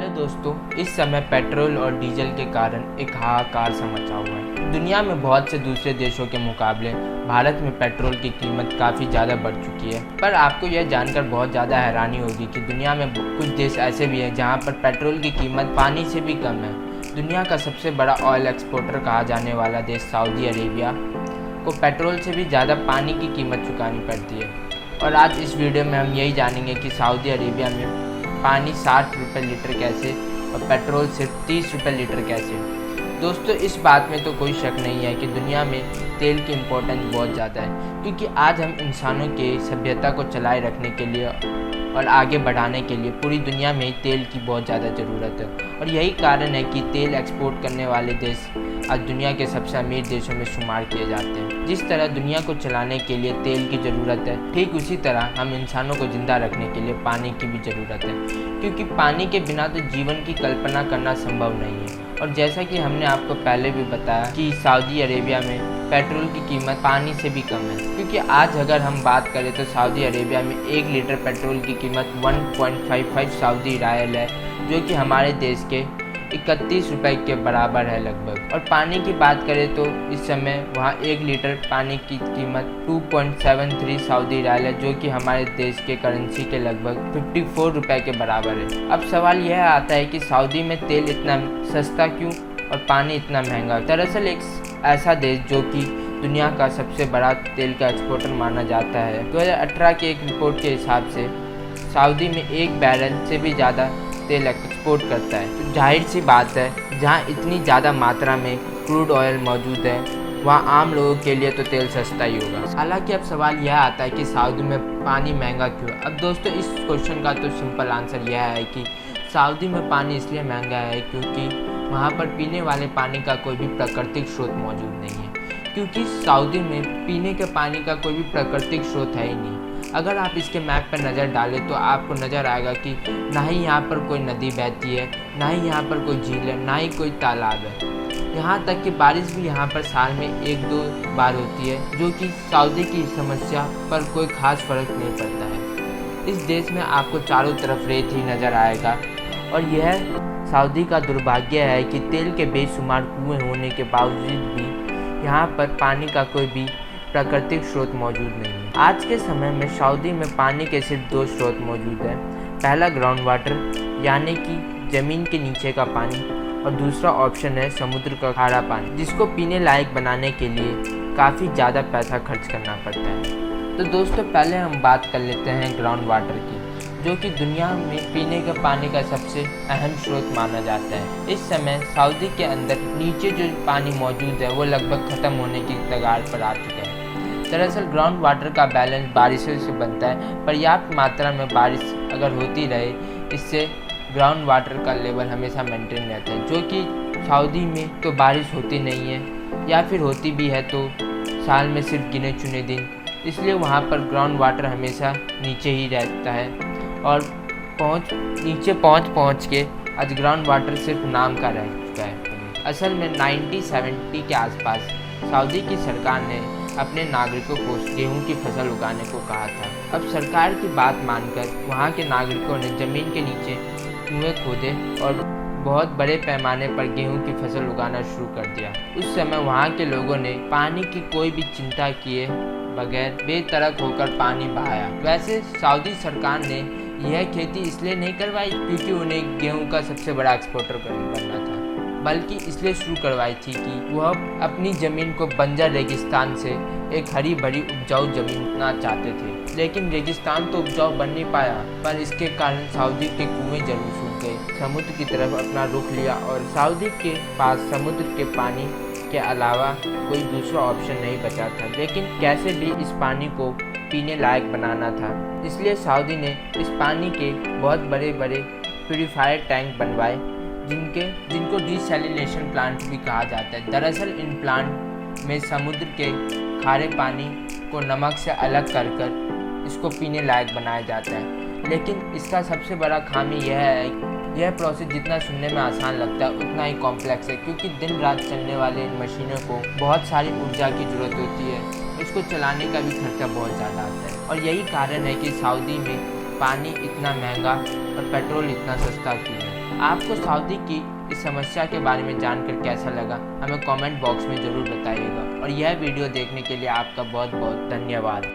दोस्तों, इस समय पेट्रोल और डीजल के कारण एक हाहाकार सा मचा हुआ है। दुनिया में बहुत से दूसरे देशों के मुकाबले भारत में पेट्रोल की कीमत काफ़ी ज़्यादा बढ़ चुकी है। पर आपको यह जानकर बहुत ज़्यादा हैरानी होगी कि दुनिया में कुछ देश ऐसे भी हैं जहां पर पेट्रोल की कीमत पानी से भी कम है। दुनिया का सबसे बड़ा ऑयल एक्सपोर्टर कहा जाने वाला देश सऊदी अरेबिया को पेट्रोल से भी ज़्यादा पानी की कीमत चुकानी पड़ती है। और आज इस वीडियो में हम यही जानेंगे कि सऊदी अरेबिया में पानी 60 रुपये लीटर कैसे और पेट्रोल सिर्फ 30 रुपये लीटर कैसे। दोस्तों, इस बात में तो कोई शक नहीं है कि दुनिया में तेल की इम्पोर्टेंस बहुत ज़्यादा है, क्योंकि आज हम इंसानों के सभ्यता को चलाए रखने के लिए और आगे बढ़ाने के लिए पूरी दुनिया में तेल की बहुत ज़्यादा ज़रूरत है। और यही कारण है कि तेल एक्सपोर्ट करने वाले देश आज दुनिया के सबसे अमीर देशों में शुमार किए जाते हैं। जिस तरह दुनिया को चलाने के लिए तेल की ज़रूरत है, ठीक उसी तरह हम इंसानों को ज़िंदा रखने के लिए पानी की भी ज़रूरत है, क्योंकि पानी के बिना तो जीवन की कल्पना करना संभव नहीं है। और जैसा कि हमने आपको पहले भी बताया कि सऊदी अरेबिया में पेट्रोल की कीमत पानी से भी कम है, क्योंकि आज अगर हम बात करें तो सऊदी अरेबिया में 1 लीटर पेट्रोल की कीमत 1.55 सऊदी रियाल है, जो कि हमारे देश के 31 रुपये के बराबर है लगभग। और पानी की बात करें तो इस समय वहाँ 1 लीटर पानी की कीमत 2.73 सऊदी रियाल है, जो कि हमारे देश के करेंसी के लगभग 54 रुपये के बराबर है। अब सवाल यह आता है कि सऊदी में तेल इतना सस्ता क्यों और पानी इतना महंगा। दरअसल एक ऐसा देश जो कि दुनिया का सबसे बड़ा तेल का एक्सपोर्टर माना जाता है, 2018 की एक रिपोर्ट के हिसाब से सऊदी में 1 बैरल से भी ज़्यादा तेल एक्सपोर्ट करता है। तो जाहिर सी बात है, जहाँ इतनी ज़्यादा मात्रा में क्रूड ऑयल मौजूद है, वहाँ आम लोगों के लिए तो तेल सस्ता ही होगा। हालांकि अब सवाल यह आता है कि सऊदी में पानी महंगा क्यों। अब दोस्तों, इस क्वेश्चन का तो सिंपल आंसर यह है कि सऊदी में पानी इसलिए महंगा है क्योंकि वहाँ पर पीने वाले पानी का कोई भी प्राकृतिक स्रोत मौजूद नहीं है। क्योंकि सऊदी में पीने के पानी का कोई भी प्राकृतिक स्रोत है ही नहीं। अगर आप इसके मैप पर नज़र डालें तो आपको नज़र आएगा कि ना ही यहाँ पर कोई नदी बहती है, ना ही यहाँ पर कोई झील है, ना ही कोई तालाब है। यहाँ तक कि बारिश भी यहाँ पर साल में 1-2 बार होती है, जो कि सऊदी की समस्या पर कोई ख़ास फर्क नहीं पड़ता है। इस देश में आपको चारों तरफ रेत ही नज़र आएगा। और यह सऊदी का दुर्भाग्य है कि तेल के बेशुमार कुएँ होने के बावजूद भी यहाँ पर पानी का कोई भी प्राकृतिक स्रोत मौजूद नहीं है। आज के समय में सऊदी में पानी के सिर्फ 2 स्रोत मौजूद हैं। पहला ग्राउंड वाटर, यानी कि ज़मीन के नीचे का पानी, और दूसरा ऑप्शन है समुद्र का खारा पानी, जिसको पीने लायक बनाने के लिए काफ़ी ज़्यादा पैसा खर्च करना पड़ता है। तो दोस्तों, पहले हम बात कर लेते हैं ग्राउंड वाटर की, जो कि दुनिया में पीने के पानी का सबसे अहम स्रोत माना जाता है। इस समय सऊदी के अंदर नीचे जो पानी मौजूद है वो लगभग ख़त्म होने की कगार पर आ चुका है। दरअसल ग्राउंड वाटर का बैलेंस बारिशों से बनता है। पर्याप्त मात्रा में बारिश अगर होती रहे, इससे ग्राउंड वाटर का लेवल हमेशा मेंटेन रहता है, जो कि सऊदी में तो बारिश होती नहीं है, या फिर होती भी है तो साल में सिर्फ गिने चुने दिन। इसलिए वहाँ पर ग्राउंड वाटर हमेशा नीचे ही रहता है। और नीचे पहुँच के आज ग्राउंड वाटर सिर्फ नाम का रह चुका है। असल में 1970 के आसपास सऊदी की सरकार ने अपने नागरिकों को गेहूं की फसल उगाने को कहा था। अब सरकार की बात मानकर वहां के नागरिकों ने ज़मीन के नीचे कुएं खोदे और बहुत बड़े पैमाने पर गेहूं की फसल उगाना शुरू कर दिया। उस समय वहां के लोगों ने पानी की कोई भी चिंता किए बगैर बेतरक होकर पानी बहाया। वैसे सऊदी सरकार ने यह खेती इसलिए नहीं करवाई क्योंकि उन्हें गेहूं का सबसे बड़ा एक्सपोर्टर बनना था, बल्कि इसलिए शुरू करवाई थी कि वह अपनी ज़मीन को बंजर रेगिस्तान से एक हरी भरी उपजाऊ ज़मीन बनाना चाहते थे। लेकिन रेगिस्तान तो उपजाऊ बन नहीं पाया, पर इसके कारण सऊदी के कुएं जरूर सूख गए। समुद्र की तरफ अपना रुख लिया और सऊदी के पास समुद्र के पानी के अलावा कोई दूसरा ऑप्शन नहीं बचा था। लेकिन कैसे भी इस पानी को पीने लायक बनाना था, इसलिए सऊदी ने इस पानी के बहुत बड़े बड़े प्यूरीफायर टैंक बनवाए, जिनको डिसैलिनेशन प्लांट भी कहा जाता है। दरअसल इन प्लांट में समुद्र के खारे पानी को नमक से अलग कर इसको पीने लायक बनाया जाता है। लेकिन इसका सबसे बड़ा खामी यह है, यह प्रोसेस जितना सुनने में आसान लगता है उतना ही कॉम्प्लेक्स है, क्योंकि दिन रात चलने वाले इन मशीनों को बहुत सारी ऊर्जा की ज़रूरत होती है। इसको चलाने का भी खर्चा बहुत ज़्यादा आता है। और यही कारण है कि सऊदी में पानी इतना महंगा और पेट्रोल इतना सस्ता क्यों है। आपको सऊदी की इस समस्या के बारे में जानकर कैसा लगा हमें कमेंट बॉक्स में ज़रूर बताइएगा और यह वीडियो देखने के लिए आपका बहुत बहुत धन्यवाद।